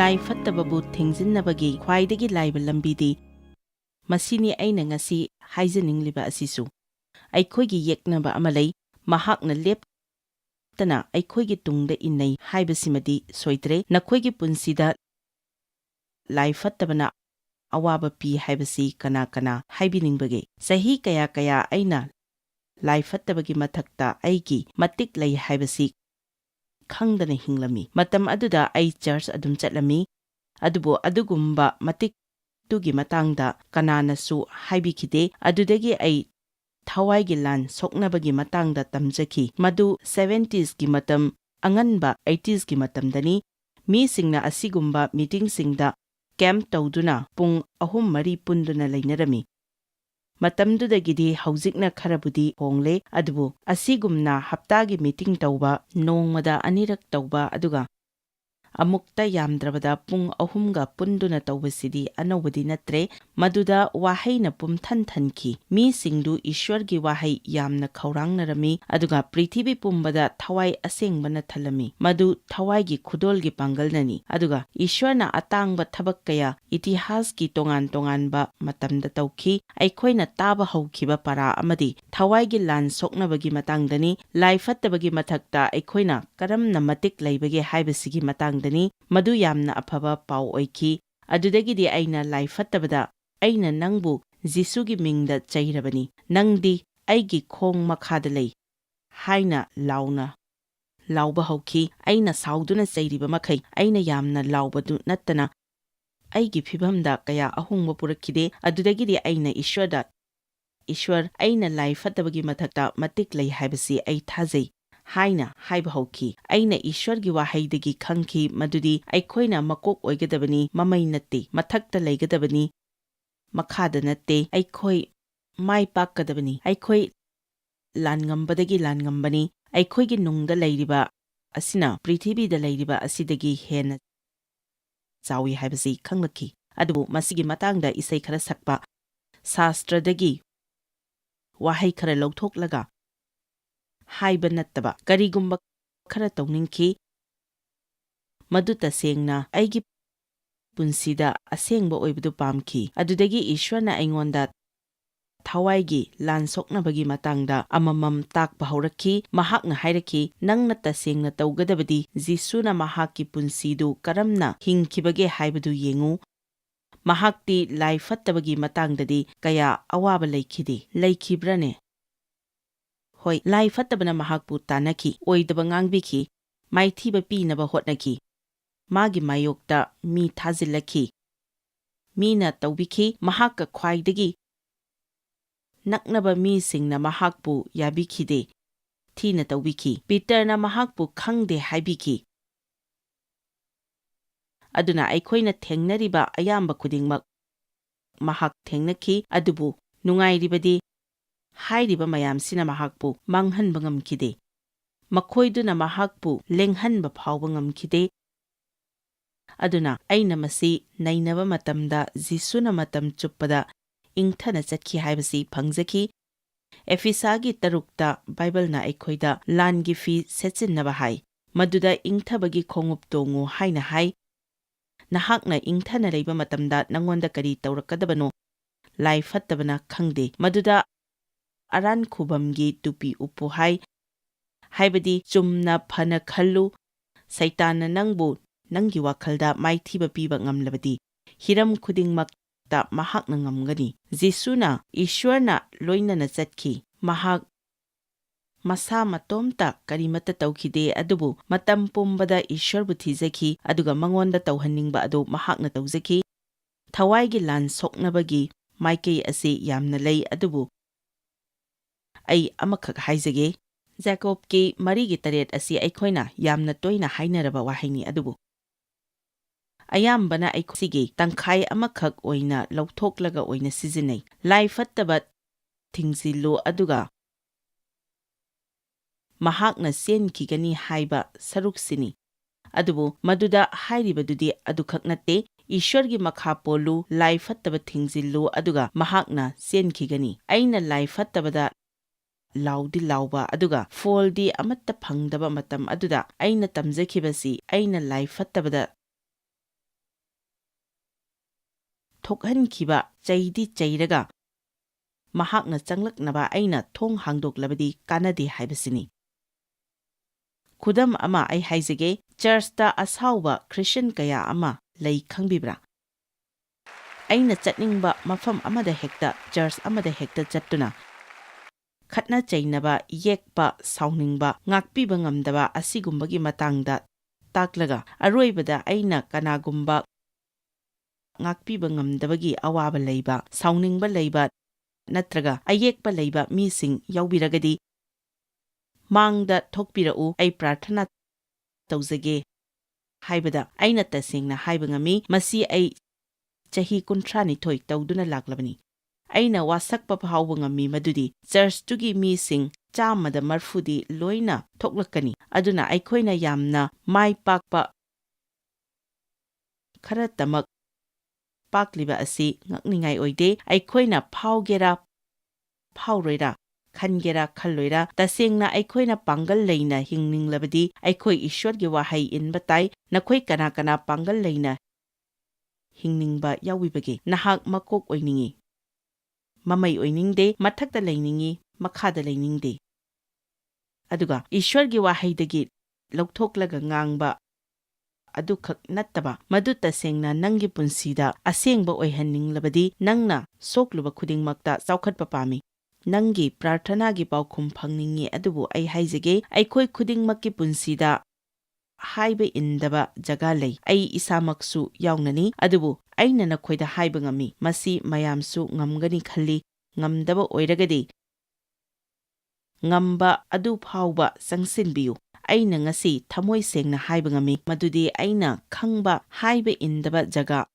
Laiphattababu thingjinnabagi khwaidagi laiba lambidi masini aina ngasi haijaningliba asisu aikhoigi yeknaba amalai mahakna leptana aikhoigi tungda innai haibasimadi soitre nakhoigi punsida laiphattabana awaba pi haibasi kana kana haibiningbage sahi kaya kaya aina laiphattabagi mathakta aigi matik lai haibasi khangdana hinglami matam aduda ai church adum chatlami adubo adugumba matik tugi matangda kananasu haibikhide adudagi ai Thawai lan soknabagi matangda tamjaki madu 70s gi matam anganba 80s gi matamdani mi singna asigumba meeting singda camp tawduna pung ahum mari punduna lainarami matamdudagidi haujikna kharabudi hongle adubu asigumna haptagi meeting tawba nongmada anirak tawba aduga amukta yamdrabada pung ahumga punduna tawbasidi anobadi natre maduda wahaina pumthan thanki mi singdu ishwargi wahai yamna khawrangnarami aduga prithibi pumbada thawai asengbana thalami madu thawai khudolgi pangalnani aduga ishwarna atangba thabak kaya itihaski tongan ba matamda tawki aikhoina taba hawkiba para amadi thawai lan soknabagi matangdani laiphattabagi mathakta aikhoina karamna matik laibage haibasigi matangdani madu yamna afaba pau oiki adudagidi aina laiphattabada aina nangbu jisugi mingda chairabani nangdi aigi khong makhada lei haina lauba hauki aina sauduna chairiba makhai aina yamna laubadu nattana aigi phibamda kaya ahungba purakide adudagidi aina ishwar aina laiphattabagi mathakta matik lei haibasi ai thajai haina haiba hauki aina ishwargi wahaidagi khangki madudi aikhoina makok oigadabani mamai natte mathakta leigadabani makhada natte aikhoi mai pakkadabani aikhoi langambani aikhoigi nungda leiriba asina prithibida leiriba asidagi hena chawi haibasi khanglaki adubu masigi matangda isai khara sakpa shastradagi wahai khara lawthoklaga haiba nattaba karigumba khara tawningki madu tasengna aigi punsida asengba oibadu pamki adudagi ishwarna aingonda Thawaigi lan soknabagi matangda amamam takpa haurakki mahakna hairaki nangna tasengna tawgadabadi jisuna mahakki punsidu karamna hingkibage haibadu yengu mahakti laiphattabagi matangdadi kaya awaba leikibrane Hoi laiphattabana mahakpu tanaki oidaba ngangbiki maithiba pinaba hotnaki magi mayokta mi thazilaki mina tawbiki mahakka khwaidagi naknaba mi singna mahakpu yabikhide thina tawbiki Peterna mahakpu khangde haibiki aduna aikhoina thengnariba ayamba khudingmak mahak thengnaki adubu nungairibadi hairiba mayamsina mahakpu manghanba ngamkide makhoiduna mahakpu lenghanba phawba ngamkide aduna aina masi nainaba matamda jisuna matam chuppada ingthana chakhi haibasi phangjaki efisagi tarukta bible aikhoida langi fi sechinnaba hai maduda ingthabagi khongup tongu haina hai nahakna ingthana leiba matamda nangonda kari tawrakadabano laiphattabana khangde maduda aran khubamgi tupi upu hai haibadi chumna phana khallu saitana nangbu nangi wakhalda maithiba piba ngamlabadi hiram khudingmakta mahakna ngamgani jisuna ishwarna loinana chatki mahak masa matomta karimata tawkhide adubu matam pumbada ishwarbu thijaki aduga mangonda tawhaningba adu mahakna tawjaki Thawaigi lan soknabagi maikei ase yamna lei adubu ai amakhak haijage Jacob ki marigi taret asi aikhoina yamna toina hainaraba wahaini adubu ayambana aikhosigi tangkhai amakhak oina lawthoklaga oina sijinai laiphattaba thingjilu aduga mahakna senkigani haiba saruksini adubu maduda hairibadudi adukhaknatte ishwargi makha polu laiphattaba thingjilu aduga mahakna senkigani aina laiphattabada laudi lauba aduga foldi amatta phangdaba matam aduda aina tamjakibasi aina laiphattabada ꯊꯣꯛꯍꯟꯈꯤꯕ ꯆꯩꯗꯤ ꯆꯩꯔꯒ ꯃꯍꯥꯛꯅ ꯆꯪꯂꯛꯅꯕ ꯑꯩꯅ ꯊꯣꯡ ꯍꯥꯡꯗꯣꯛꯂꯕꯗꯤ ꯀꯥꯟꯅꯗꯦ ꯍꯥꯏꯕꯁꯤꯅꯤ꯫ ꯈꯨꯗꯝ ꯑꯃ ꯑꯩ ꯍꯥꯏꯖꯒꯦ, ꯆꯔꯆꯇ ꯑꯁꯥꯎꯕ ꯈ꯭ꯔꯤꯁꯇ꯭ꯌꯟ ꯀꯌꯥ ꯑꯃ ꯂꯩ ꯈꯪꯕꯤꯕ꯭ꯔꯥ? ꯑꯩꯅ ꯆꯠꯅꯤꯡꯕ ꯃꯐꯝ ꯑꯃꯗ ꯍꯦꯛꯇ, ꯆꯔꯆ ꯑꯃꯗ ꯍꯦꯛꯇ ꯆꯠꯇꯨꯅ ꯈꯠꯅ ꯆꯩꯅꯕ, ꯌꯦꯛꯄ, ꯁꯥꯎꯅꯤꯡꯕ, ꯉꯥꯛꯄꯤꯕ ꯉꯝꯗꯕ ꯑꯁꯤꯒꯨꯝꯕꯒꯤ ꯃꯇꯥꯡꯗ ꯇꯥꯛꯂꯒ ꯑꯔꯣꯏꯕꯗ ꯑꯩꯅ ꯀꯅꯥꯒꯨꯝꯕ ꯉꯥꯛꯄꯤꯕ ꯉꯝꯗꯕꯒꯤ ꯑꯋꯥꯕ ꯂꯩꯕ, ꯁꯥꯎꯅꯤꯡꯕ ꯂꯩꯕ ꯅꯠꯇ꯭ꯔꯒ ꯑꯌꯦꯛꯄ ꯂꯩꯕ ꯃꯤꯁꯤꯡ ꯌꯥꯎꯕꯤꯔꯒꯗꯤ ꯃꯥꯡꯗ ꯊꯣꯛꯄꯤꯔꯛꯎ, ꯑꯩ ꯄ꯭ꯔꯥꯔꯊꯅꯥ ꯇꯧꯖꯒꯦ ꯍꯥꯏꯕꯗ ꯑꯩꯅ ꯇꯁꯦꯡꯅ ꯍꯥꯏꯕ ꯉꯝꯃꯤ, ꯃꯁꯤ ꯑꯩ ꯆꯍꯤ 32 ꯇꯧꯗꯨꯅ ꯂꯥꯛꯂꯕꯅꯤ꯫ ꯑꯩꯅ ꯋꯥꯁꯛꯄ ꯐꯥꯎꯕ ꯉꯝꯃꯤ ꯃꯗꯨꯗꯤ ꯆꯔꯆꯇꯨꯒꯤ ꯃꯤꯁꯤꯡ 100% ꯂꯣꯏꯅ ꯊꯣꯛꯂꯛꯀꯅꯤ, ꯑꯗꯨꯅ ꯑꯩꯈꯣꯏꯅ ꯌꯥꯝꯅ ꯃꯥꯏ ꯄꯥꯛꯄ ꯈꯔꯇꯃꯛ ꯄꯥꯛꯂꯤꯕ ꯑꯁꯤ ꯉꯛꯅꯤꯡꯉꯥꯏ ꯑꯣꯏꯗꯦ꯫ ꯑꯩꯈꯣꯏꯅ ꯐꯥꯎꯒꯦꯔꯥ ꯐꯥꯎꯔꯣꯏꯔꯥ, ꯈꯟꯒꯦꯔꯥ ꯈꯜꯂꯣꯏꯔꯥ, ꯇꯁꯦꯡꯅ ꯑꯩꯈꯣꯏꯅ ꯄꯥꯡꯒꯜ ꯂꯩꯅ ꯍꯤꯡꯅꯤꯡꯂꯕꯗꯤ ꯑꯩꯈꯣꯏ ꯏꯁ꯭ꯋꯔꯒꯤ ꯋꯥꯍꯩ ꯏꯟꯕ ꯇꯥꯏ꯫ ꯅꯈꯣꯏ ꯀꯅꯥ ꯀꯅꯥ ꯄꯥꯡꯒꯜ ꯂꯩꯅ ꯍꯤꯡꯅꯤꯡꯕ ꯌꯥꯎꯕꯤꯕꯒꯦ? ꯅꯍꯥꯛ ꯃꯀꯣꯛ ꯑꯣꯏꯅꯤꯡꯉꯤ, ꯃꯃꯩ ꯑꯣꯏꯅꯤꯡꯗꯦ, ꯃꯊꯛꯇ ꯂꯩꯅꯤꯡꯉꯤ, ꯃꯈꯥꯗ ꯂꯩꯅꯤꯡꯗꯦ, ꯑꯗꯨꯒ ꯏꯁ꯭ꯋꯔꯒꯤ ꯋꯥꯍꯩꯗꯒꯤ ꯂꯧꯊꯣꯛꯂꯒ ꯉꯥꯡꯕ ꯑꯗꯨꯈꯛ ꯅꯠꯇꯕ, ꯃꯗꯨ ꯇꯁꯦꯡꯅ ꯅꯪꯒꯤ ꯄꯨꯟꯁꯤꯗ ꯑꯁꯦꯡꯕ ꯑꯣꯏꯍꯟꯅꯤꯡꯂꯕꯗꯤ ꯅꯪꯅ ꯁꯣꯛꯂꯨꯕ ꯈꯨꯗꯤꯡꯃꯛꯇ ꯆꯥꯎꯈꯠꯄ ꯄꯥꯝꯃꯤ, ꯅꯪꯒꯤ ꯄ꯭ꯔꯥꯔꯊꯅꯥꯒꯤ ꯄꯥꯎꯈꯨꯝ ꯐꯪꯅꯤꯡꯉꯤ꯫ ꯑꯗꯨꯕꯨ ꯑꯩ ꯍꯥꯏꯖꯒꯦ, ꯑꯩꯈꯣꯏ ꯈꯨꯗꯤꯡꯃꯛꯀꯤ ꯄꯨꯟꯁꯤꯗ ꯍꯥꯏꯕ ꯏꯟꯗꯕ ꯖꯒꯥ ꯂꯩ, ꯑꯩ ꯏꯁꯥꯃꯛꯁꯨ ꯌꯥꯎꯅꯅꯤ꯫ ꯑꯗꯨꯕꯨ ꯑꯩꯅ ꯅꯈꯣꯏꯗ ꯍꯥꯏꯕ ꯉꯝꯃꯤ, ꯃꯁꯤ ꯃꯌꯥꯝꯁꯨ ꯉꯝꯒꯅꯤ ꯈꯜꯂꯤ꯫ ꯉꯝꯗꯕ ꯑꯣꯏꯔꯒꯗꯤ ꯉꯝꯕ ꯑꯗꯨ ꯐꯥꯎꯕ ꯆꯪꯁꯤꯟꯕꯤꯌꯨ꯫ ꯑꯩꯅ ꯉꯁꯤ ꯊꯃꯣꯏ ꯁꯦꯡꯅ ꯍꯥꯏꯕ ꯉꯝꯃꯤ ꯃꯗꯨꯗꯤ ꯑꯩꯅ ꯈꯪꯕ ꯍꯥꯏꯕ ꯏꯟꯗꯕ ꯖꯒꯥ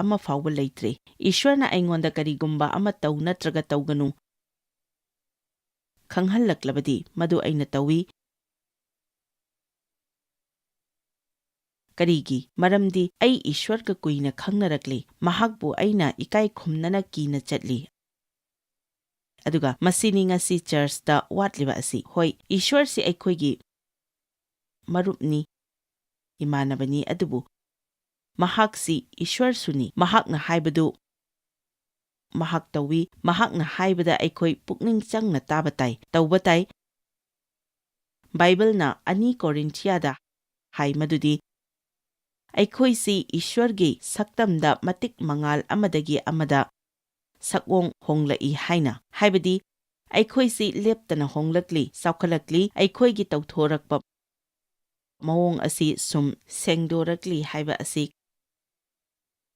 ꯑꯃ ꯐꯥꯎꯕ ꯂꯩꯇ꯭ꯔꯦ꯫ ꯏꯁ꯭ꯋꯔꯅ ꯑꯩꯉꯣꯟꯗ ꯀꯔꯤꯒꯨꯝꯕ ꯑꯃ ꯇꯧ ꯅꯠꯇ꯭ꯔꯒ ꯇꯧꯒꯅꯨ ꯈꯪꯍꯜꯂꯛꯂꯕꯗꯤ ꯃꯗꯨ ꯑꯩꯅ ꯇꯧꯏ꯫ ꯀꯔꯤꯒꯤ? ꯃꯔꯝꯗꯤ ꯑꯩ ꯏꯁ꯭ꯋꯔꯒ ꯀꯨꯏꯅ ꯈꯪꯅꯔꯛꯂꯤ, ꯃꯍꯥꯛꯄꯨ ꯑꯩꯅ ꯏꯀꯥꯏ ꯈꯨꯝꯅꯅ ꯀꯤꯅ ꯆꯠꯂꯤ, ꯑꯗꯨꯒ ꯃꯁꯤꯅꯤ ꯉꯁꯤ ꯆꯔꯆꯇ ꯋꯥꯠꯂꯤꯕ ꯑꯁꯤ꯫ ꯍꯣꯏ, ꯏꯁ꯭ꯋꯔꯁꯤ ꯑꯩꯈꯣꯏꯒꯤ ꯃꯔꯨꯞꯅꯤ, ꯏꯃꯥꯟꯅꯕꯅꯤ, ꯑꯗꯨꯕꯨ ꯃꯍꯥꯛꯁꯤ ꯏꯁ꯭ꯋꯔꯁꯨꯅꯤ꯫ ꯃꯍꯥꯛꯅ ꯍꯥꯏꯕꯗꯨ ꯃꯍꯥꯛ ꯇꯧꯏ, ꯃꯍꯥꯛꯅ ꯍꯥꯏꯕꯗ ꯑꯩꯈꯣꯏ ꯄꯨꯛꯅꯤꯡ ꯆꯪꯅ ꯇꯥꯕ ꯇꯥꯏ, ꯇꯧꯕ ꯇꯥꯏ꯫ ꯕꯥꯏꯕꯜꯅ 2 ꯀꯣꯔꯤꯟꯊꯤꯌꯥꯗ ꯍꯥꯏ ꯃꯗꯨꯗꯤ ꯑꯩꯈꯣꯏꯁꯤ ꯏꯁ꯭ꯋꯔꯒꯤ ꯁꯛꯇꯝꯗ ꯃꯇꯤꯛ ꯃꯉꯥꯜ ꯑꯃꯗꯒꯤ ꯑꯃꯗ ꯁꯛꯑꯣꯡ ꯍꯣꯡꯂꯛꯏ ꯍꯥꯏꯅ, ꯍꯥꯏꯕꯗꯤ ꯑꯩꯈꯣꯏꯁꯤ ꯂꯦꯞꯇꯅ ꯍꯣꯡꯂꯛꯂꯤ, ꯆꯥꯎꯈꯠꯂꯛꯂꯤ, ꯑꯩꯈꯣꯏꯒꯤ ꯇꯧꯊꯣꯔꯛꯄ ꯃꯑꯣꯡ ꯑꯁꯤ ꯁꯨꯝ ꯁꯦꯡꯗꯣꯔꯛꯂꯤ ꯍꯥꯏꯕ ꯑꯁꯤ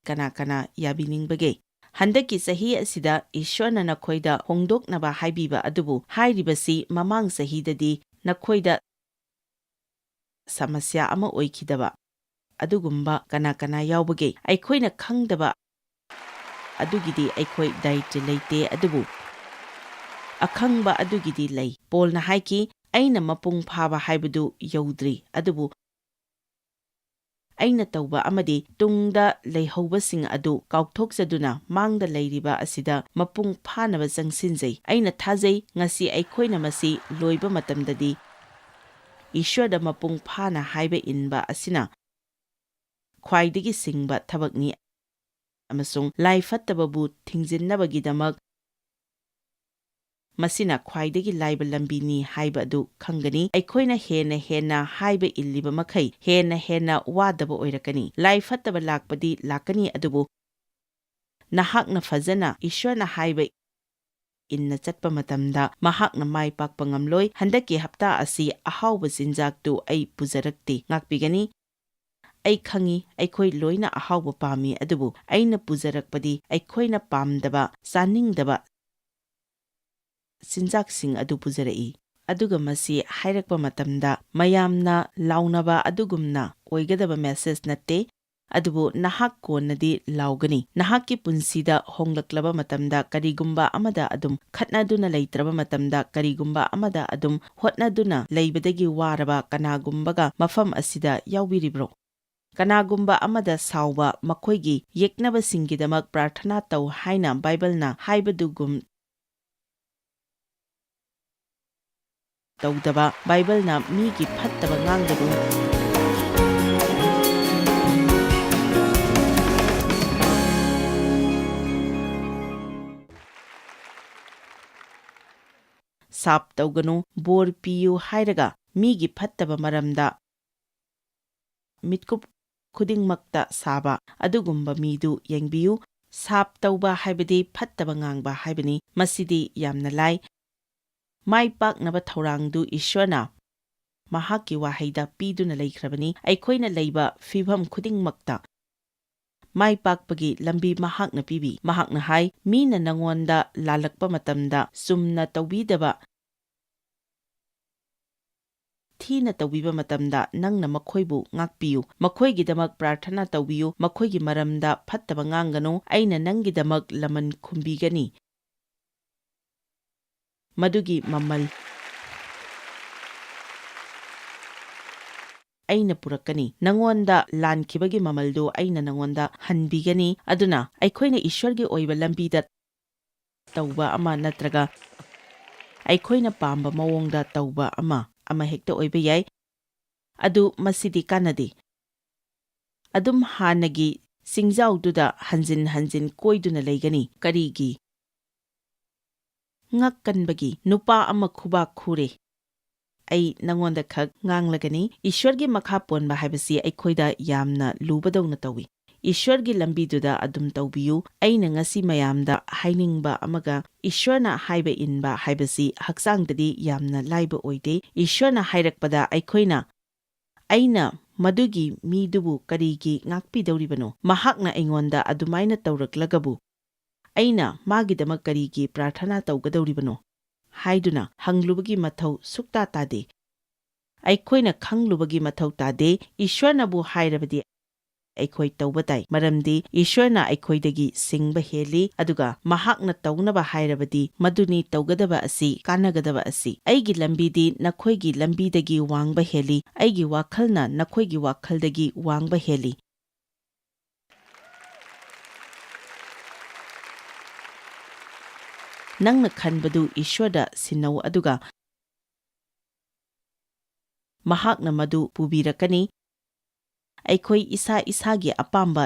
ꯀꯅꯥ ꯀꯅꯥ ꯌꯥꯕꯤꯅꯤꯡꯕꯒꯦ? ꯍꯟꯗꯛꯀꯤ ꯆꯍꯤ ꯑꯁꯤꯗ ꯏꯁ꯭ꯋꯔꯅ ꯅꯈꯣꯏꯗ ꯍꯣꯡꯗꯣꯛꯅꯕ ꯍꯥꯏꯕꯤꯕ ꯑꯗꯨꯕꯨ ꯍꯥꯏꯔꯤꯕꯁꯤ ꯃꯃꯥꯡ ꯆꯍꯤꯗꯗꯤ ꯅꯈꯣꯏꯗ ꯁꯃꯁ꯭ꯌꯥ ꯑꯃ ꯑꯣꯏꯈꯤꯗꯕ ꯑꯗꯨꯒꯨꯝꯕ ꯀꯅꯥ ꯀꯅꯥ ꯌꯥꯎꯕꯒꯦ? ꯑꯩꯈꯣꯏꯅ ꯈꯪꯗꯕ ꯑꯗꯨꯒꯤꯗꯤ ꯑꯩꯈꯣꯏ ꯗꯥꯏꯇ꯭ꯌ ꯂꯩꯇꯦ, ꯑꯗꯨꯕꯨ ꯑꯈꯪꯕ ꯑꯗꯨꯒꯤꯗꯤ ꯂꯩ꯫ ꯄꯣꯜꯅ ꯍꯥꯏꯈꯤ, ꯑꯩꯅ ꯃꯄꯨꯡ ꯐꯥꯕ ꯍꯥꯏꯕꯗꯨ ꯌꯧꯗ꯭ꯔꯤ, ꯑꯗꯨꯕꯨ ꯑꯩꯅ ꯇꯧꯕ ꯑꯃꯗꯤ ꯇꯨꯡꯗ ꯂꯩꯍꯧꯕꯁꯤꯡ ꯑꯗꯨ ꯀꯥꯎꯊꯣꯛꯆꯗꯨꯅ ꯃꯥꯡꯗ ꯂꯩꯔꯤꯕ ꯑꯁꯤꯗ ꯃꯄꯨꯡ ꯐꯥꯅꯕ ꯆꯪꯁꯤꯟꯖꯩ꯫ ꯑꯩꯅ ꯊꯥꯖꯩ ꯉꯁꯤ ꯑꯩꯈꯣꯏꯅ ꯃꯁꯤ ꯂꯣꯏꯕ ꯃꯇꯝꯗꯗꯤ ꯏꯁ꯭ꯋꯔꯗ ꯃꯄꯨꯡ ꯐꯥꯅ ꯍꯥꯏꯕ ꯏꯟꯕ ꯑꯁꯤꯅ ꯈ꯭ꯋꯥꯏꯗꯒꯤ ꯁꯤꯡꯕ ꯊꯕꯛꯅꯤ ꯑꯃꯁꯨꯡ ꯂꯥꯏꯐꯠꯇꯕꯕꯨ ꯊꯤꯡꯖꯤꯟꯅꯕꯒꯤꯗꯃꯛ ꯃꯁꯤꯅ ꯈ꯭ꯋꯥꯏꯗꯒꯤ ꯂꯥꯏꯕ ꯂꯝꯕꯤꯅꯤ ꯍꯥꯏꯕ ꯑꯗꯨ ꯈꯪꯒꯅꯤ꯫ ꯑꯩꯈꯣꯏꯅ ꯍꯦꯟꯅ ꯍꯦꯟꯅ ꯍꯥꯏꯕ ꯏꯜꯂꯤꯕ ꯃꯈꯩ ꯍꯦꯟꯅ ꯍꯦꯟꯅ ꯋꯥꯗꯕ ꯑꯣꯏꯔꯛꯀꯅꯤ꯫ ꯂꯥꯏꯐꯠꯇꯕ ꯂꯥꯛꯄꯗꯤ ꯂꯥꯛꯀꯅꯤ, ꯑꯗꯨꯕꯨ ꯅꯍꯥꯛꯅ ꯐꯖꯅ ꯏꯁ꯭ꯋꯔꯅ ꯍꯥꯏꯕ ꯏꯟꯅ ꯆꯠꯄ ꯃꯇꯝꯗ ꯃꯍꯥꯛꯅ ꯃꯥꯏ ꯄꯥꯛꯄ ꯉꯝꯂꯣꯏ꯫ ꯍꯟꯗꯛꯀꯤ ꯍꯞꯇꯥ ꯑꯁꯤ ꯑꯍꯥꯎꯕ ꯆꯤꯟꯖꯥꯛꯇꯨ ꯑꯩ ꯄꯨꯖꯔꯛꯇꯦ, ꯉꯥꯛꯄꯤꯒꯅꯤ꯫ ꯑꯩ ꯈꯪꯏ ꯑꯩꯈꯣꯏ ꯂꯣꯏꯅ ꯑꯍꯥꯎꯕ ꯄꯥꯝꯃꯤ, ꯑꯗꯨꯕꯨ ꯑꯩꯅ ꯄꯨꯖꯔꯛꯄꯗꯤ ꯑꯩꯈꯣꯏꯅ ꯄꯥꯝꯗꯕ, ꯆꯥꯅꯤꯡꯗꯕ ꯆꯤꯟꯖꯥꯛꯁꯤꯡ ꯑꯗꯨ ꯄꯨꯖꯔꯛꯏ꯫ ꯑꯗꯨꯒ ꯃꯁꯤ ꯍꯥꯏꯔꯛꯄ ꯃꯇꯝꯗ ꯃꯌꯥꯝꯅ ꯂꯥꯎꯅꯕ ꯑꯗꯨꯒꯨꯝꯅ ꯑꯣꯏꯒꯗꯕ ꯃꯦꯁꯦꯖ ꯅꯠꯇꯦ, ꯑꯗꯨꯕꯨ ꯅꯍꯥꯛ ꯀꯣꯟꯅꯗꯤ ꯂꯥꯎꯒꯅꯤ꯫ ꯅꯍꯥꯛꯀꯤ ꯄꯨꯟꯁꯤꯗ ꯍꯣꯡꯂꯛꯂꯕ ꯃꯇꯝꯗ, ꯀꯔꯤꯒꯨꯝꯕ ꯑꯃꯗ ꯑꯗꯨꯝ ꯈꯠꯅꯗꯨꯅ ꯂꯩꯇ꯭ꯔꯕ ꯃꯇꯝꯗ, ꯀꯔꯤꯒꯨꯝꯕ ꯑꯃꯗ ꯑꯗꯨꯝ ꯍꯣꯠꯅꯗꯨꯅ ꯂꯩꯕꯗꯒꯤ ꯋꯥꯔꯕ ꯀꯅꯥꯒꯨꯝꯕꯒ ꯃꯐꯝ ꯑꯁꯤꯗ ꯌꯥꯎꯕꯤꯔꯤꯕ꯭ꯔꯣ? ꯀꯅꯥꯒꯨꯝꯕ ꯑꯃꯗ ꯁꯥꯎꯕ, ꯃꯈꯣꯏꯒꯤ ꯌꯦꯛꯅꯕꯁꯤꯡꯒꯤꯗꯃꯛ ꯄ꯭ꯔꯥꯔꯊꯅꯥ ꯇꯧ ꯍꯥꯏꯅ ꯕꯥꯏꯕꯜꯅ ꯍꯥꯏꯕꯗꯨꯒꯨꯝ ꯇꯧꯗꯕ, ꯕꯥꯏꯕꯜꯅ ꯃꯤꯒꯤ ꯐꯠꯇꯕ ꯉꯥꯡꯒꯅꯨ, साप तौगनु बोर पियु हाइरगा मीगी फत्तबा मरमदा मिटकुप खुदिंगमक्ता साबा अदुगुम्बा मीदु येंगबियु साप तौबा हाइबदी फत्तबा ngang हाइबनी मसिदी यामना लाई माइ पाकनबा थौरांगदु ईश्वरना महाकी वाहैदा पीदुना लैख्रबनी अैखोइना लैबा फिभम खुदिंगमक्ता माइ पाकपगी लंबी महाकना पीबी महाकना हाइ मीना नंगोंदा लालकपा मतमदा सुमना तौबीदबा थीना तौबीबा मतमदा नंगना मखोइबु ngakpiyu मखोइगिदमक प्रार्थना तौबियु मखोइगी मरमदा फत्तबा ngangganu अैना नंगिदमक लमन खुंबीगनी मदुगी मम्मल अैना पुरक्कनी नंगोंदा लानखिबगी ममलदु अैना नंगोंदा हनबीगनी अदुना अैखोइना ईश्वरगी ओइबा लंबीदा तौबा अमा नत्रगा अैखोइना पाम्बा मवोंगदा तौबा अमा हेक्ता ओइबा याय अदु मसिदी कानदे अदुम हानगी सिंगजाउदुदा हंजिन हंजिन कोइदुना लैगनी करीगी ngakkanbagi nupa ama khuba khure ai nangonda khak nganglagani ईश्वरगी मखा पोनबा हाइबसी अैखोइदा यामना लुबदौना तौवी ईश्वरगी लंबीदुदा अदुम तौबियु अैना ngasi मयामदा हाइनिंगबा अमगा ईश्वरना हाइबा इनबा हाइबसी हक्सांगददी यामना लाइबा ओइदे ईश्वरना हाइरकपदा अैखोइना अैना मदुगी मीदुबु करीगी ngakpidौरिबनो महाकना अैंगोंदा अदुमाइना तौरकलगबु अैना मागिदमक करीगी प्रार्थना तौगदौरिबनो हाइदुना हंगलुबगी मथौ सुक्ता तादे अैखोइना खंगलुबगी मथौ तादे ईश्वरनाबु हाइरबदी अैखोइ तौबताई मरमदी ईश्वरना अैखोइदगी सिंगबा हेली अदुगा महाकना तौनबा हाइरबदी मदुनी तौगदबा असि कानगदबा असि अैगी लंबीदी नखोइगी लंबीदगी वांगबा हेली अैगी वाखलना नखोइगी वाखलदगी वांगबा हेली नंगना खनबदु ईश्वरदा सिन्नौ अदुगा महाकना मदु पुबीरकनी अैखोइ इसा इसागी अपाम्बा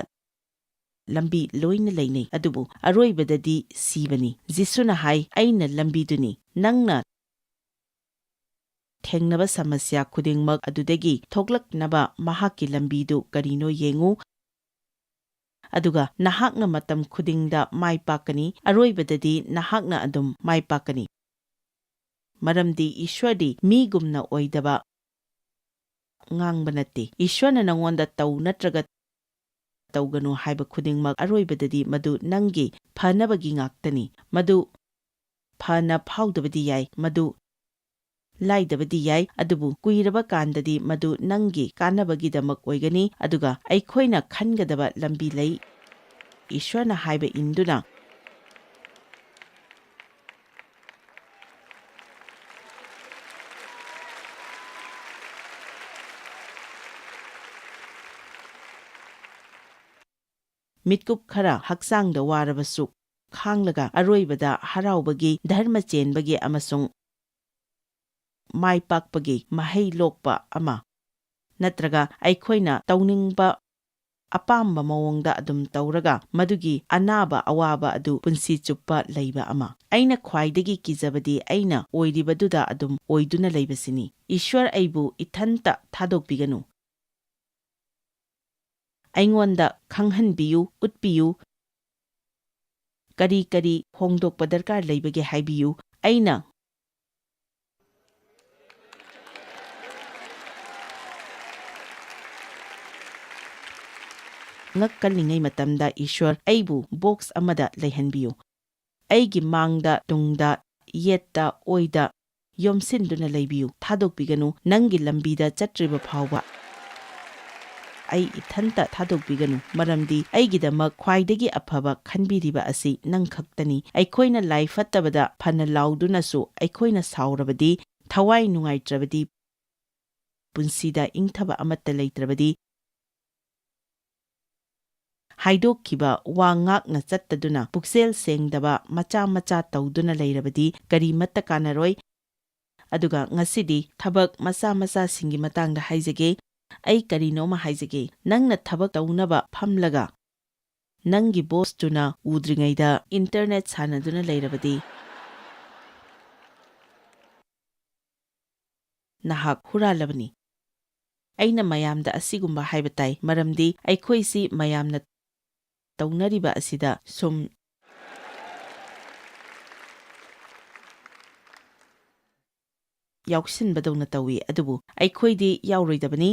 लंबी लोइना लैनै अदुबु अरोइबददी सीबनी जिसुना हाइ अैना लंबीदुनी नंगना थेंगनबा समस्या खुदिंगमक अदुदगी थोक्लकनबा महाकी लंबीदु करीनो येंगु अदुगा नहाकना मतम खुदिंगदा माइ पाकनी अरोइबददी नहाकना अदुम माइ पाकनी मरमदी ईश्वरदी मीगुमना ओइदबा ngangbा नत्ते ईश्वरना नंगोंदा तौ नत्रगा तौगनु हाइबा खुदिंगमक अरोइबददी मदु नंगी फनबगी ngakतनी मदु फना फाउदबदी याय मदु लाइदबदी याय अदुबु कुइरबा कांददी मदु नंगी कानबगीदमक ओइगनी अदुगा अैखोइना खनगदबा लंबी लई ईश्वरना हाइबा इंदुना मिटकुप खरा हक्सांगदा वारबसु खांगलगा अरोइबदा हराउबगी धर्म चेनबगी अमसुंग माइ पाकपगी महै लोकपा अमा नत्रगा अैखोइना तौनिंगबा अपाम्बा मवोंगदा अदुम तौरगा मदुगी अनाबा अवाबा अदु पुंसी चुप्पा लैबा अमा अैना ख्वाइदगी किजबदी अैना ओइरिबदुदा अदुम ओइदुना लैबसिनी ईश्वर अैबु इथंता थादोकबिगनु अैंगोंदा खंगहनबियु उतपियु करी करी होंगदोकपा दरकार लैबगे हाइबियु अैना ngakkalingay matamda ईश्वर अैबु बॉक्स अमदा लैहनबियु अैगी मांगदा तुंगदा येत्ता ओइदा योमसिनदुना लैबियु थादोकबिगनु नंगी लंबीदा चट्रिबा फावबा अै इथंता थादोकबिगनु मरमदी अैगिदमक ख्वाइदगी अफबा खनबिरिबा असि नंखक्तनी अैखोइना लाइफत्तबदा फना लाउदुनासु अैखोइना साउरबदी थवाई नुंगाइत्रबदी पुंसीदा इंगथबा अमत्ता लैत्रबदी हाइदोक्खिबा वा ngakna chattaduna puksel sengdaba macha macha tawduna leirabadi karimatta kanaroi aduga ngasidi thabak masa masa singi matangda haijage ai karino ma haijage nangna thabak tawnaba phamlaga nangi boss tuna udringaida internet sanaduna leirabadi ꯅꯍꯥꯛ ꯍꯨꯔꯥꯜꯂꯕꯅꯤ꯫ ꯑꯩꯅ ꯃꯌꯥꯝꯗ ꯑꯁꯤꯒꯨꯝꯕ ꯍꯥꯏꯕ ꯇꯥꯏ ꯃꯔꯝꯗꯤ ꯑꯩꯈꯣꯏꯁꯤ ꯃꯌꯥꯝꯅ ꯇꯧꯅꯔꯤꯕ ꯑꯁꯤꯗ ꯁꯨꯝ ꯌꯥꯎꯁꯤꯟꯕꯗꯧꯅ ꯇꯧꯏ ꯑꯗꯨꯕꯨ ꯑꯩꯈꯣꯏꯗꯤ ꯌꯥꯎꯔꯣꯏꯗꯕꯅꯤ꯫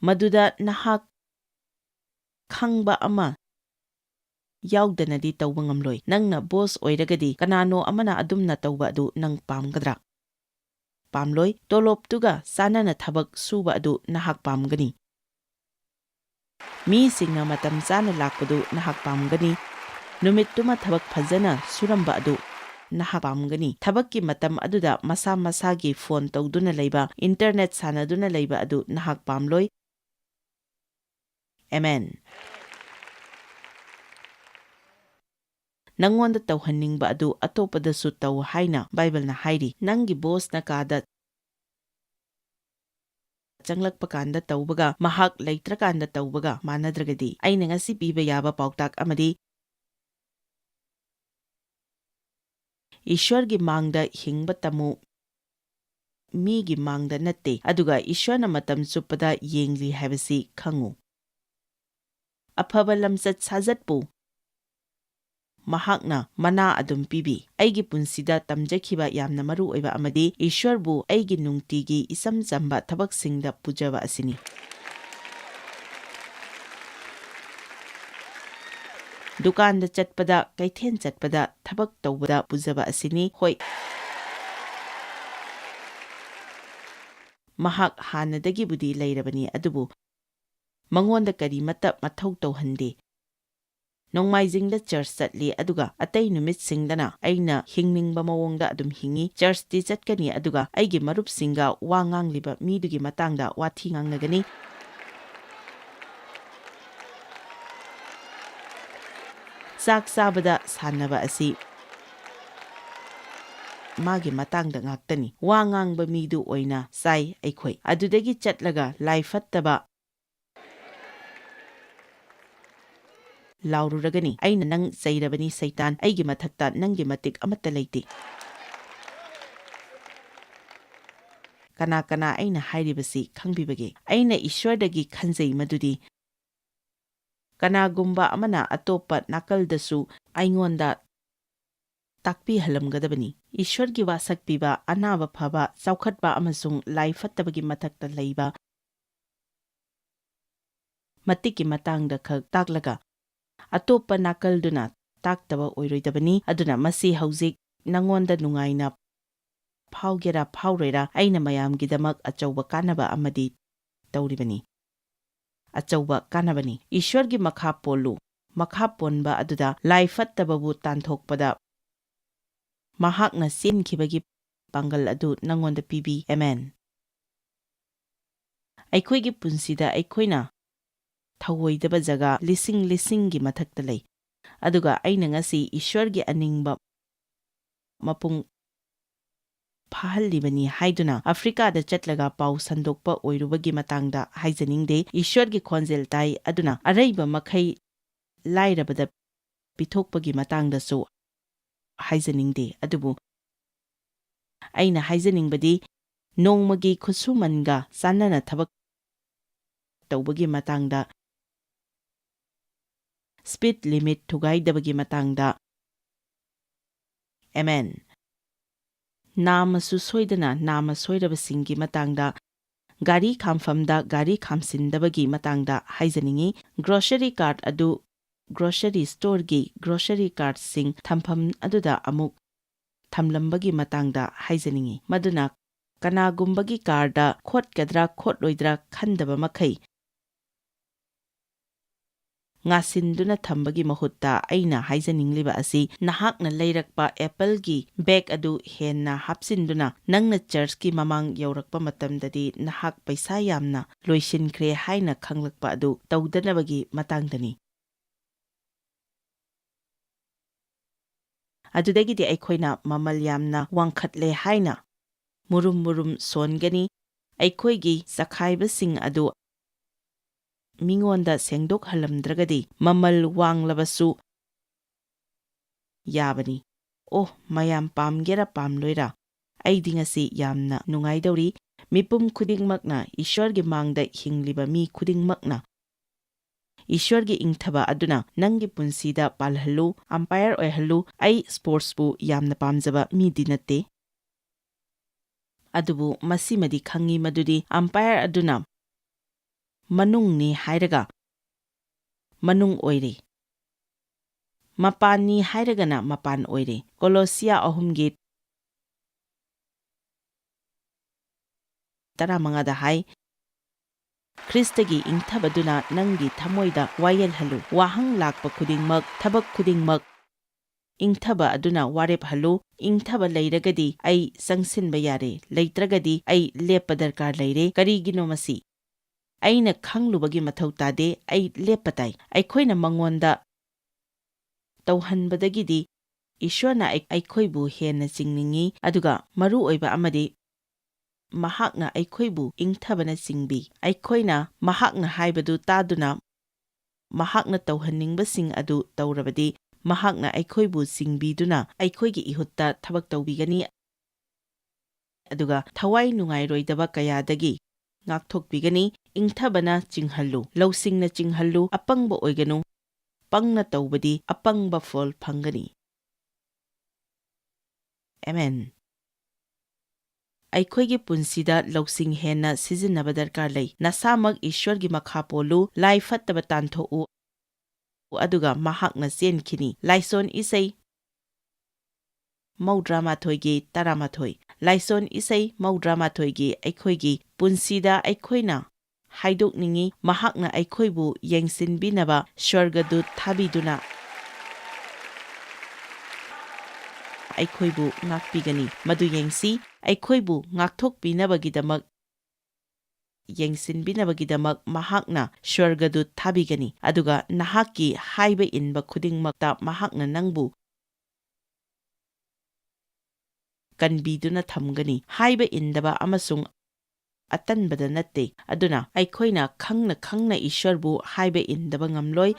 ꯃꯗꯨꯗ ꯅꯍꯥꯛ ꯈꯪꯕ ꯑꯃ ꯌꯥꯎꯗꯅꯗꯤ ꯇꯧꯕ ꯉꯝꯂꯣꯏ꯫ ꯅꯪꯅ ꯕꯣꯁ ꯑꯣꯏꯔꯒꯗꯤ ꯀꯅꯥꯅꯣ ꯑꯃꯅ ꯑꯗꯨꯝꯅ ꯇꯧꯕ ꯑꯗꯨ ꯅꯪ ꯄꯥꯝꯒꯗ꯭ꯔꯥ? ꯄꯥꯝꯂꯣꯏ꯫ ꯇꯣꯂꯣꯞꯇꯨꯒ ꯆꯥꯟꯅꯅ ꯊꯕꯛ ꯁꯨꯕ ꯑꯗꯨ ꯅꯍꯥꯛ ꯄꯥꯝꯒꯅꯤ꯫ ꯃꯤꯁꯤꯡꯅ ꯃꯇꯝ ꯆꯥꯅ ꯂꯥꯛꯄꯗꯨ ꯅꯍꯥꯛ ꯄꯥꯝꯒꯅꯤ꯫ ꯅꯨꯃꯤꯠꯇꯨꯃ ꯊꯕꯛ ꯐꯖꯅ ꯁꯨꯔꯝꯕ ꯑꯗꯨ ꯅꯍꯥꯛ ꯄꯥꯝꯒꯅꯤ꯫ ꯊꯕꯛꯀꯤ ꯃꯇꯝ ꯑꯗꯨꯗ ꯃꯁꯥ ꯃꯁꯥꯒꯤ ꯐꯣꯟ ꯇꯧꯗꯨꯅ ꯂꯩꯕ, ꯏꯟꯇꯔꯅꯦꯠ ꯁꯥꯟꯅꯗꯨꯅ ꯂꯩꯕ ꯑꯗꯨ ꯅꯍꯥꯛ ꯄꯥꯝꯂꯣꯏ꯫ ꯑꯦꯃꯦꯟ꯫ ꯅꯪꯉꯣꯟꯗ ꯇꯧꯍꯟꯅꯤꯡꯕ ꯑꯗꯨ ꯑꯇꯣꯞꯄꯗꯁꯨ ꯇꯧ ꯍꯥꯏꯅ ꯕꯥꯏꯕꯜꯅ ꯍꯥꯏꯔꯤ꯫ ꯅꯪꯒꯤ ꯕꯣꯁꯅ ꯀꯥꯗ ꯆꯪꯂꯛꯄ ꯀꯥꯟꯗ ꯇꯧꯕꯒ ꯃꯍꯥꯛ ꯂꯩꯇ꯭ꯔꯀꯥꯟꯗ ꯇꯧꯕꯒ ꯃꯥꯟꯅꯗ꯭ꯔꯒꯗꯤ ꯑꯩꯅ ꯉꯁꯤ ꯄꯤꯕ ꯌꯥꯕ ꯄꯥꯎꯇꯥꯛ ꯑꯃꯗꯤ ꯏꯁ꯭ꯋꯔꯒꯤ ꯃꯥꯡꯗ ꯍꯤꯡꯕ ꯇꯝꯃꯨ, ꯃꯤꯒꯤ ꯃꯥꯡꯗ ꯅꯠꯇꯦ, ꯑꯗꯨꯒ ꯏꯁ꯭ꯋꯔꯅ ꯃꯇꯝ ꯆꯨꯞꯄꯗ ꯌꯦꯡꯂꯤ ꯍꯥꯏꯕꯁꯤ ꯈꯪꯉꯨ꯫ ꯑꯐꯕ ꯂꯝꯆꯠ ꯁꯥꯖꯠꯄꯨ ꯃꯍꯥꯛꯅ ꯃꯅꯥ ꯑꯗꯨꯝ ꯄꯤꯕꯤ꯫ ꯑꯩꯒꯤ ꯄꯨꯟꯁꯤꯗ ꯇꯝꯖꯈꯤꯕ ꯌꯥꯝꯅ ꯃꯔꯨꯑꯣꯏꯕ ꯑꯃꯗꯤ ꯏꯁ꯭ꯋꯔꯕꯨ ꯑꯩꯒꯤ ꯅꯨꯡꯇꯤꯒꯤ ꯏꯆꯝ ꯆꯝꯕ ꯊꯕꯛꯁꯤꯡꯗ ꯄꯨꯖꯕ ꯑꯁꯤꯅꯤ꯫ ꯗꯨꯀꯥꯟꯗ ꯆꯠꯄꯗ, ꯀꯩꯊꯦꯜ ꯆꯠꯄꯗ, ꯊꯕꯛ ꯇꯧꯕꯗ ꯄꯨꯖꯕ ꯑꯁꯤꯅꯤ꯫ ꯍꯣꯏ, ꯃꯍꯥꯛ ꯍꯥꯟꯅꯗꯒꯤꯕꯨꯗꯤ ꯂꯩꯔꯕꯅꯤ ꯑꯗꯨꯕꯨ ꯃꯉꯣꯟꯗ ꯀꯔꯤꯃꯠꯇ ꯃꯊꯧ ꯇꯧꯍꯟꯗꯦ꯫ ꯅꯣꯡꯃꯥꯏꯖꯤꯡꯗ ꯆꯔꯆ ꯆꯠꯂꯤ ꯑꯗꯨꯒ ꯑꯇꯩ ꯅꯨꯃꯤꯠꯁꯤꯡꯗꯅ ꯑꯩꯅ ꯍꯤꯡꯅꯤꯡꯕ ꯃꯑꯣꯡꯗ ꯑꯗꯨꯝ ꯍꯤꯡꯉꯤ꯫ ꯆꯔꯆꯇꯤ ꯆꯠꯀꯅꯤ ꯑꯗꯨꯒ ꯑꯩꯒꯤ ꯃꯔꯨꯞꯁꯤꯡꯒ ꯋꯥ ꯉꯥꯡꯂꯤꯕ ꯃꯤꯗꯨꯒꯤ ꯃꯇꯥꯡꯗ ꯋꯥꯊꯤ ꯉꯥꯡꯅꯒꯅꯤ꯫ ꯆꯥꯛ ꯆꯥꯕꯗ ꯁꯥꯟꯅꯕ ꯑꯁꯤ ꯃꯥꯒꯤ ꯃꯇꯥꯡꯗ ꯉꯥꯛꯇꯅꯤ꯫ ꯋꯥ ꯉꯥꯡꯕ ꯃꯤꯗꯨ ꯑꯣꯏꯅ ꯆꯥꯏ ꯑꯩꯈꯣꯏ꯫ ꯑꯗꯨꯗꯒꯤ ꯆꯠꯂꯒ ꯂꯥꯏꯐꯠꯇꯕ ꯂꯥꯎꯔꯨꯔꯒꯅꯤ꯫ ꯑꯩꯅ ꯅꯪ ꯆꯩꯔꯕꯅꯤ ꯁꯩꯇꯥꯟ, ꯑꯩꯒꯤ ꯃꯊꯛꯇ ꯅꯪꯒꯤ ꯃꯇꯤꯛ ꯑꯃꯠꯇ ꯂꯩꯇꯦ꯫ ꯀꯅꯥ ꯀꯅꯥ ꯑꯩꯅ ꯍꯥꯏꯔꯤꯕꯁꯤ ꯈꯪꯕꯤꯕꯒꯦ? ꯑꯩꯅ ꯏꯁ꯭ꯋꯔꯗꯒꯤ ꯈꯟꯖꯩ ꯃꯗꯨꯗꯤ ꯀꯅꯥꯒꯨꯝꯕ ꯑꯃꯅ ꯑꯇꯣꯞꯄ ꯅꯥꯀꯜꯗꯁꯨ ꯑꯩꯉꯣꯟꯗ ꯇꯥꯛꯄꯤꯍꯜꯂꯝꯒꯗꯕꯅꯤ꯫ ꯏꯁ꯭ꯋꯔꯒꯤ ꯋꯥꯁꯛ ꯄꯤꯕ, ꯑꯅꯥꯕ ꯐꯕ, ꯆꯥꯎꯈꯠꯄ ꯑꯃꯁꯨꯡ ꯂꯥꯏꯐꯠꯇꯕꯒꯤ ꯃꯊꯛꯇ ꯂꯩꯕ ꯃꯇꯤꯛꯀꯤ ꯃꯇꯥꯡꯗ ꯈꯛ ꯇꯥꯛꯂꯒ ꯑꯇꯣꯞꯄ ꯅꯥꯀꯜꯗꯨꯅ ꯇꯥꯛꯇꯕ ꯑꯣꯏꯔꯣꯏꯗꯕꯅꯤ꯫ ꯑꯗꯨꯅ ꯃꯁꯤ ꯍꯧꯖꯤꯛ ꯅꯉꯣꯟꯗ ꯅꯨꯡꯉꯥꯏꯅ ꯐꯥꯎꯒꯦꯔꯥ ꯐꯥꯎꯔꯣꯏꯔꯥ ꯑꯩꯅ ꯃꯌꯥꯝꯒꯤꯗꯃꯛ ꯑꯆꯧꯕ ꯀꯥꯟꯅꯕ ꯑꯃꯗꯤ ꯇꯧꯔꯤꯕꯅꯤ꯫ ꯑꯆꯧꯕ ꯀꯥꯟꯅꯕꯅꯤ꯫ ꯏꯁ꯭ꯋꯔꯒꯤ ꯃꯈꯥ ꯄꯣꯜꯂꯨ꯫ ꯃꯈꯥ ꯄꯣꯟꯕ ꯑꯗꯨꯗ ꯂꯥꯏꯐꯠꯇꯕꯕꯨ ꯇꯥꯟꯊꯣꯛꯄꯗ ꯃꯍꯥꯛꯅ ꯆꯦꯟꯈꯤꯕꯒꯤ ꯄꯥꯡꯒꯜ ꯑꯗꯨ ꯅꯉꯣꯟꯗ ꯄꯤꯕꯤ꯫ ꯑꯦꯃꯦꯟ꯫ ꯑꯩꯈꯣꯏꯒꯤ ꯄꯨꯟꯁꯤꯗ ꯑꯩꯈꯣꯏꯅ ꯊꯧꯑꯣꯏꯗꯕ ꯖꯒꯥ ꯂꯤꯁꯤꯡ ꯂꯤꯁꯤꯡꯒꯤ ꯃꯊꯛꯇ ꯂꯩ꯫ ꯑꯗꯨꯒ ꯑꯩꯅ ꯉꯁꯤ ꯏꯁ꯭ꯋꯔꯒꯤ ꯑꯅꯤꯡꯕ ꯃꯄꯨꯡ ꯐꯥꯍꯜꯂꯤꯕꯅꯤ ꯍꯥꯏꯗꯨꯅ ꯑꯐ꯭ꯔꯤꯀꯥꯗ ꯆꯠꯂꯒ ꯄꯥꯎ ꯁꯟꯗꯣꯛꯄ ꯑꯣꯏꯔꯨꯕꯒꯤ ꯃꯇꯥꯡꯗ ꯍꯥꯏꯖꯅꯤꯡꯗꯦ꯫ ꯏꯁ꯭ꯋꯔꯒꯤ ꯈꯣꯟꯖꯦꯜ ꯇꯥꯏ ꯑꯗꯨꯅ ꯑꯔꯩꯕ ꯃꯈꯩ ꯂꯥꯏꯔꯕꯗ ꯄꯤꯊꯣꯛꯄꯒꯤ ꯃꯇꯥꯡꯗꯁꯨ ꯍꯥꯏꯖꯅꯤꯡꯗꯦ꯫ ꯑꯗꯨꯕꯨ ꯑꯩꯅ ꯍꯥꯏꯖꯅꯤꯡꯕꯗꯤ ꯅꯣꯡꯃꯒꯤ ꯈꯨꯠꯁꯨꯃꯟꯒ ꯆꯥꯟꯅꯅ ꯊꯕꯛ ꯇꯧꯕꯒꯤ ꯃꯇꯥꯡꯗ, ꯁ꯭ꯄꯤꯗ ꯂꯤꯃꯤꯠ ꯊꯨꯒꯥꯏꯗꯕꯒꯤ ꯃꯇꯥꯡꯗ꯫ ꯑꯦꯃꯦꯟ꯫ ꯅꯥꯝꯃꯁꯨ ꯁꯣꯏꯗꯅ ꯅꯥꯝꯃ ꯁꯣꯏꯔꯕꯁꯤꯡꯒꯤ ꯃꯇꯥꯡꯗ, ꯒꯥꯔꯤ ꯈꯥꯝꯐꯝꯗ ꯒꯥꯔꯤ ꯈꯥꯝꯁꯤꯟꯗꯕꯒꯤ ꯃꯇꯥꯡꯗ ꯍꯥꯏꯖꯅꯤꯡꯉꯤ꯫ ꯒ꯭ꯔꯣꯁꯔꯤ ꯀꯥꯔꯠ ꯑꯗꯨ ꯒ꯭ꯔꯣꯁꯔꯤ ꯁ꯭ꯇꯣꯔꯒꯤ ꯒ꯭ꯔꯣꯁꯔꯤ ꯀꯥꯔꯠꯁꯤꯡ ꯊꯝꯐꯝ ꯑꯗꯨꯗ ꯑꯃꯨꯛ ꯊꯝꯂꯝꯕꯒꯤ ꯃꯇꯥꯡꯗ ꯍꯥꯏꯖꯅꯤꯡꯉꯤ, ꯃꯗꯨꯅ ꯀꯅꯥꯒꯨꯝꯕꯒꯤ ꯀꯥꯔꯗ ꯈꯣꯠꯀꯗ꯭ꯔꯥ ꯈꯣꯠꯂꯣꯏꯗ꯭ꯔꯥ ꯈꯟꯗꯕ ꯃꯈꯩ ꯉꯥꯁꯤꯟꯗꯨꯅ ꯊꯝꯕꯒꯤ ꯃꯍꯨꯠꯇ ꯑꯩꯅ ꯍꯥꯏꯖꯅꯤꯡꯂꯤꯕ ꯑꯁꯤ ꯅꯍꯥꯛꯅ ꯂꯩꯔꯛꯄ ꯑꯦꯄꯜꯒꯤ ꯕꯦꯒ ꯑꯗꯨ ꯍꯦꯟꯅ ꯍꯥꯞꯆꯤꯟꯗꯨꯅ ꯅꯪꯅ ꯆꯔꯆꯀꯤ ꯃꯃꯥꯡ ꯌꯧꯔꯛꯄ ꯃꯇꯝꯗꯗꯤ ꯅꯍꯥꯛ ꯄꯩꯁꯥ ꯌꯥꯝꯅ ꯂꯣꯏꯁꯤꯟꯈ꯭ꯔꯦ ꯍꯥꯏꯅ ꯈꯪꯂꯛꯄ ꯑꯗꯨ ꯇꯧꯗꯅꯕꯒꯤ ꯃꯇꯥꯡꯗꯅꯤ꯫ ꯑꯗꯨꯗꯒꯤꯗꯤ ꯑꯩꯈꯣꯏꯅ ꯃꯃꯜ ꯌꯥꯝꯅ ꯋꯥꯡꯈꯠꯂꯦ ꯍꯥꯏꯅ ꯃꯨꯔꯨꯝ ꯃꯨꯔꯨꯝ ꯁꯣꯟꯒꯅꯤ꯫ ꯑꯩꯈꯣꯏꯒꯤ ꯆꯈꯥꯏꯕꯁꯤꯡ ꯑꯗꯨ ꯃꯤꯉꯣꯟꯗ ꯁꯦꯡꯗꯣꯛꯍꯜꯂꯝꯗ꯭ꯔꯒꯗꯤ ꯃꯃꯜ ꯋꯥꯡꯂꯕꯁꯨ ꯌꯥꯕꯅꯤ꯫ ꯑꯣ, ꯃꯌꯥꯝ ꯄꯥꯝꯒꯦꯔꯥ ꯄꯥꯝꯂꯣꯏꯔꯥ ꯑꯩꯗꯤ ꯉꯁꯤ ꯌꯥꯝꯅ ꯅꯨꯡꯉꯥꯏꯗꯧꯔꯤ ꯃꯤꯄꯨꯝ ꯈꯨꯗꯤꯡꯃꯛꯅ ꯏꯁ꯭ꯋꯔꯒꯤ ꯃꯥꯡꯗ ꯍꯤꯡꯂꯤꯕ ꯃꯤ ꯈꯨꯗꯤꯡꯃꯛꯅ ꯏꯁ꯭ꯋꯔꯒꯤ ꯏꯪꯊꯕ ꯑꯗꯨꯅ ꯅꯪꯒꯤ ꯄꯨꯟꯁꯤꯗ ꯄꯥꯜꯍꯜꯂꯨ ꯑꯝꯄꯥꯌꯔ ꯑꯣꯏꯍꯜꯂꯨ ꯑꯩ ꯁ꯭ꯄꯣꯔꯠꯁꯄꯨ ꯌꯥꯝꯅ ꯄꯥꯝꯖꯕ ꯃꯤꯗꯤ ꯅꯠꯇꯦ ꯑꯗꯨꯕꯨ ꯃꯁꯤꯃꯗꯤ ꯈꯪꯉꯤ ꯃꯗꯨꯗꯤ ꯑꯝꯄꯥꯌꯔ ꯑꯗꯨꯅ ꯃꯅꯨꯡꯅꯤ ꯍꯥꯏꯔꯒ ꯃꯅꯨꯡ ꯑꯣꯏꯔꯦ ꯃꯄꯥꯟꯅꯤ ꯍꯥꯏꯔꯒꯅ ꯃꯄꯥꯟ ꯑꯣꯏꯔꯦ ꯀꯣꯂꯣꯁꯤꯌꯥ 3:15ꯗ ꯍꯥꯏ ꯈ꯭ꯔꯤꯁꯇꯒꯤ ꯏꯪꯊꯕꯗꯨꯅ ꯅꯪꯒꯤ ꯊꯃꯣꯏꯗ ꯋꯥꯌꯦꯜꯍꯜꯂꯨ ꯋꯥꯍꯪ ꯂꯥꯛꯄ ꯈꯨꯗꯤꯡꯃꯛ ꯊꯕꯛ ꯈꯨꯗꯤꯡꯃꯛ ꯏꯪꯊꯕ ꯑꯗꯨꯅ ꯋꯥꯔꯦꯞꯍꯜꯂꯨ ꯏꯪꯊꯕ ꯂꯩꯔꯒꯗꯤ ꯑꯩ ꯆꯪꯁꯤꯟꯕ ꯌꯥꯔꯦ ꯂꯩꯇ꯭ꯔꯒꯗꯤ ꯑꯩ ꯂꯦꯞꯄ ꯗꯔꯀꯥꯔ ꯂꯩꯔꯦ ꯀꯔꯤꯒꯤꯅꯣ ꯃꯁꯤ ꯑꯩꯅ ꯈꯪꯂꯨꯕꯒꯤ ꯃꯊꯧ ꯇꯥꯗꯦ ꯑꯩ ꯂꯦꯞꯄ ꯇꯥꯏ ꯑꯩꯈꯣꯏꯅ ꯃꯉꯣꯟꯗ ꯇꯧꯍꯟꯕꯗꯒꯤꯗꯤ ꯏꯁ꯭ꯋꯔꯅ ꯑꯩꯈꯣꯏꯕꯨ ꯍꯦꯟꯅ ꯆꯤꯡꯅꯤꯡꯉꯤ ꯑꯗꯨꯒ ꯃꯔꯨꯑꯣꯏꯕ ꯑꯃꯗꯤ ꯃꯍꯥꯛꯅ ꯑꯩꯈꯣꯏꯕꯨ ꯏꯪꯊꯕꯅ ꯆꯤꯡꯕꯤ ꯑꯩꯈꯣꯏꯅ ꯃꯍꯥꯛꯅ ꯍꯥꯏꯕꯗꯨ ꯇꯥꯗꯨꯅ ꯃꯍꯥꯛꯅ ꯇꯧꯍꯟꯅꯤꯡꯕꯁꯤꯡ ꯑꯗꯨ ꯇꯧꯔꯕꯗꯤ ꯃꯍꯥꯛꯅ ꯑꯩꯈꯣꯏꯕꯨ ꯆꯤꯡꯕꯤꯗꯨꯅ ꯑꯩꯈꯣꯏꯒꯤ ꯏꯍꯨꯠꯇ ꯊꯕꯛ ꯇꯧꯕꯤꯒꯅꯤ ꯑꯗꯨꯒ ꯊꯋꯥꯏ ꯅꯨꯡꯉꯥꯏꯔꯣꯏꯗꯕ ꯀꯌꯥꯗꯒꯤ ꯉꯥꯛꯊꯣꯛꯄꯤꯒꯅꯤ ꯏꯪꯊꯕꯅ ꯆꯤꯡꯍꯜꯂꯨ ꯂꯧꯁꯤꯡꯅ ꯆꯤꯡꯍꯜꯂꯨ ꯑꯄꯪꯕ ꯑꯣꯏꯒꯅꯨ ꯄꯪꯅ ꯇꯧꯕꯗꯤ ꯑꯄꯪꯕ ꯐꯣꯜ ꯐꯪꯒꯅꯤ ꯑꯃꯦꯟ ꯑꯩꯈꯣꯏꯒꯤ ꯄꯨꯟꯁꯤꯗ ꯂꯧꯁꯤꯡ ꯍꯦꯟꯅ ꯁꯤꯖꯤꯟꯅꯕ ꯗꯔꯀꯥꯔ ꯂꯩ ꯅꯁꯥꯃꯛ ꯏꯁ꯭ꯋꯔꯒꯤ ꯃꯈꯥ ꯄꯣꯜꯂꯨ ꯂꯥꯏ ꯐꯠꯇꯕ ꯇꯥꯟꯊꯣꯛꯎ ꯑꯗꯨꯒ ꯃꯍꯥꯛꯅ ꯆꯦꯟꯈꯤꯅꯤ ꯂꯥꯏꯁꯣꯟ ꯏꯁꯩ 38:11 ꯂꯥꯏꯁꯣꯟ ꯏꯁꯩ 38ꯒꯤ ꯑꯩꯈꯣꯏꯒꯤ ꯄꯨꯟꯁꯤꯗ ꯑꯩꯈꯣꯏꯅ ꯍꯥꯏꯗꯣꯛꯅꯤꯡꯉꯤ ꯃꯍꯥꯛꯅ ꯑꯩꯈꯣꯏꯕꯨ ꯌꯦꯡꯁꯤꯟꯕꯤꯅꯕ ꯁ꯭ꯋꯔꯒꯗꯨꯠ ꯊꯥꯕꯤꯗꯨꯅ ꯑꯩꯈꯣꯏꯕꯨ ꯉꯥꯛꯄꯤꯒꯅꯤ ꯃꯗꯨ ꯌꯦꯡꯁꯤ ꯑꯩꯈꯣꯏꯕꯨ ꯉꯥꯛꯊꯣꯛꯄꯤꯅꯕꯒꯤꯗꯃꯛ ꯌꯦꯡꯁꯤꯟꯕꯤꯅꯕꯒꯤꯗꯃꯛ ꯃꯍꯥꯛꯅ ꯁ꯭ꯋꯔꯒꯗꯨꯠ ꯊꯥꯕꯤꯒꯅꯤ ꯑꯗꯨꯒ ꯅꯍꯥꯛꯀꯤ ꯍꯥꯏꯕ ꯏꯟꯕ ꯈꯨꯗꯤꯡꯃꯛꯇ ꯃꯍꯥꯛꯅ ꯅꯪꯕꯨ ꯀꯟꯕꯤꯗꯨꯅ ꯊꯝꯒꯅꯤ ꯍꯥꯏꯕ ꯏꯟꯗꯕ ꯑꯃꯁꯨꯡ ꯑꯇꯟꯕꯗ ꯅꯠꯇꯦ ꯑꯗꯨꯅ ꯑꯩꯈꯣꯏꯅ ꯈꯪꯅ ꯈꯪꯅ ꯏꯁ꯭ꯋꯔꯕꯨ ꯍꯥꯏꯕ ꯏꯟꯗꯕ ꯉꯝꯂꯣꯏ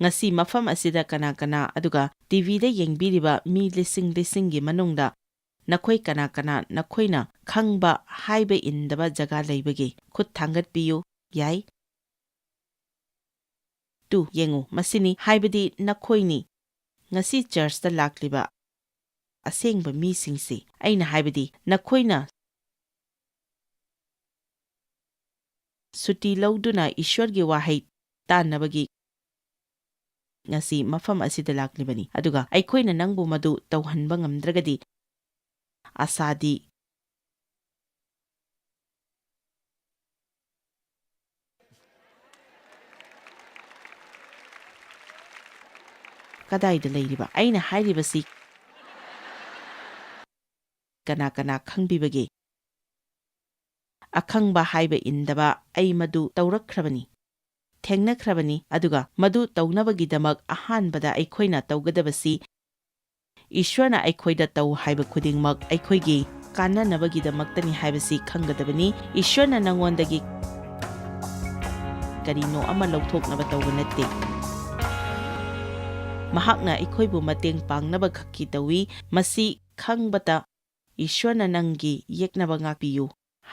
ꯉꯁꯤ ꯃꯐꯝ ꯑꯁꯤꯗ ꯀꯅꯥ ꯑꯗꯨꯒ ꯇꯤꯚꯤꯗ ꯌꯦꯡꯕꯤꯔꯤꯕ ꯃꯤ ꯂꯤꯁꯤꯡꯒꯤ ꯃꯅꯨꯡꯗ ꯅꯈꯣꯏ ꯀꯅꯥ ꯅꯈꯣꯏꯅ ꯈꯪꯕ ꯍꯥꯏꯕ ꯏꯟꯗꯕ ꯖꯒꯥ ꯂꯩꯕꯒꯦ ꯈꯨꯠ ꯊꯥꯡꯒꯠꯄꯤꯌꯨ ꯌꯥꯏ ꯌꯦꯡꯉꯨ ꯃꯁꯤꯅꯤ ꯍꯥꯏꯕꯗꯤ ꯅꯈꯣꯏꯅꯤ ꯉꯁꯤ ꯆꯔꯆꯇ ꯂꯥꯛꯂꯤꯕ ꯑꯁꯦꯡꯕ ꯃꯤꯁꯤꯡꯁꯤ ꯑꯩꯅ ꯍꯥꯏꯕꯗꯤ ꯅꯈꯣꯏꯅ ꯁꯨꯇꯤ ꯂꯧꯗꯨꯅ ꯏꯁ꯭ꯋꯔꯒꯤ ꯋꯥꯍꯩ ꯇꯥꯟꯅꯕꯒꯤ ꯉꯁꯤ ꯃꯐꯝ ꯑꯁꯤꯗ ꯂꯥꯛꯂꯤꯕꯅꯤ ꯑꯗꯨꯒ ꯑꯩꯈꯣꯏꯅ ꯅꯪꯕꯨ ꯃꯗꯨ ꯇꯧꯍꯟꯕ ꯉꯝꯗ꯭ꯔꯒꯗꯤ ꯑꯁꯥꯗꯤ ꯀꯗꯥꯏꯗ ꯂꯩꯔꯤꯕ ꯑꯩꯅ ꯍꯥꯏꯔꯤꯕꯁꯤ ꯀꯅꯥ ꯈꯪꯕꯤꯕꯒꯦ ꯑꯈꯪꯕ ꯍꯥꯏꯕ ꯏꯟꯗꯕ ꯑꯩ ꯃꯗꯨ ꯇꯧꯔꯛꯈ꯭ꯔꯕꯅꯤ ꯊꯦꯡꯅꯈ꯭ꯔꯕꯅꯤ ꯑꯗꯨꯒ ꯃꯗꯨ ꯇꯧꯅꯕꯒꯤꯗꯃꯛ ꯑꯍꯥꯟꯕꯗ ꯑꯩꯈꯣꯏꯅ ꯇꯧꯒꯗꯕꯁꯤ ꯏꯁ꯭ꯋꯔꯅ ꯑꯩꯈꯣꯏꯗ ꯇꯧ ꯍꯥꯏꯕ ꯈꯨꯗꯤꯡꯃꯛ ꯑꯩꯈꯣꯏꯒꯤ ꯀꯥꯟꯅꯅꯕꯒꯤꯗꯃꯛꯇꯅꯤ ꯍꯥꯏꯕꯁꯤ ꯈꯪꯒꯗꯕꯅꯤ ꯏꯁ꯭ꯋꯔꯅ ꯅꯉꯣꯟꯗꯒꯤ ꯀꯔꯤꯅꯣ ꯑꯃ ꯂꯧꯊꯣꯛꯅꯕ ꯇꯧꯕ ꯅꯠꯇꯦ ꯃꯍꯥꯛꯅ ꯑꯩꯈꯣꯏꯕꯨ ꯃꯇꯦꯡ ꯄꯥꯡꯅꯕ ꯈꯛꯀꯤ ꯇꯧꯏ ꯃꯁꯤ ꯈꯪꯕꯇ ꯏꯁ꯭ꯋꯔꯅ ꯅꯪꯒꯤ ꯌꯦꯛꯅꯕ ꯉꯥꯛꯄꯤꯌꯨ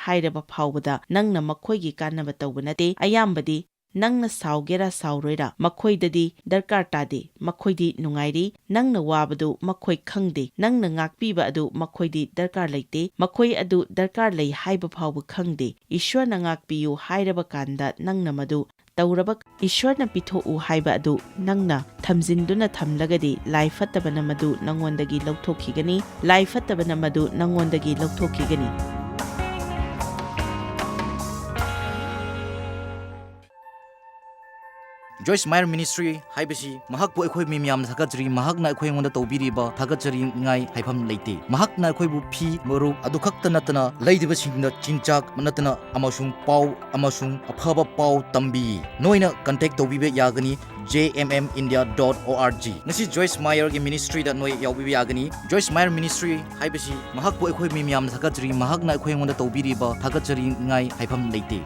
ꯍꯥꯏꯔꯕ ꯐꯥꯎꯕꯗ ꯅꯪꯅ ꯃꯈꯣꯏꯒꯤ ꯀꯥꯟꯅꯕ ꯇꯧꯕ ꯅꯠꯇꯦ ꯑꯌꯥꯝꯕꯗꯤ ꯅꯪꯅ ꯁꯥꯎꯒꯦꯔꯥ ꯁꯥꯎꯔꯣꯏꯔꯥ ꯃꯈꯣꯏꯗꯗꯤ ꯗꯔꯀꯥꯔ ꯇꯥꯗꯦ ꯃꯈꯣꯏꯗꯤ ꯅꯨꯡꯉꯥꯏꯔꯤ ꯅꯪꯅ ꯋꯥꯕꯗꯨ ꯃꯈꯣꯏ ꯈꯪꯗꯦ ꯅꯪꯅ ꯉꯥꯛꯄꯤꯕ ꯑꯗꯨ mokhoidi darkar leite mokoi adu darkar lei haiba phawbu khangde ishwarna ngakpiyu hairaba kanda nangna madu tauraba ishwarna pithoku haiba adu nangna thamjinduna thamlagadi laiphattabana madu nangondagi lauthokigani laiphattabana madu nangondagi lauthokigani Joyce Meyer Ministry haibasi mahakpu ekhoi mimyam thakajri mahakna ekhoi ngonda tawbiriba thakajri ngai haifam leite mahakna ekhoi bu phi moru adu khakta natana leidiba singna chingchak manatana amasung pau amasung aphaba pau tambi noina contact tawbibe yagani jmmindia.org ngasi Joyce Meyer gi ministry da noi yawbibe yagani Joyce Meyer Ministry haibasi mahakpu ekhoi mimyam thakajri mahakna ekhoi ngonda tawbiriba thakajri ngai haifam leite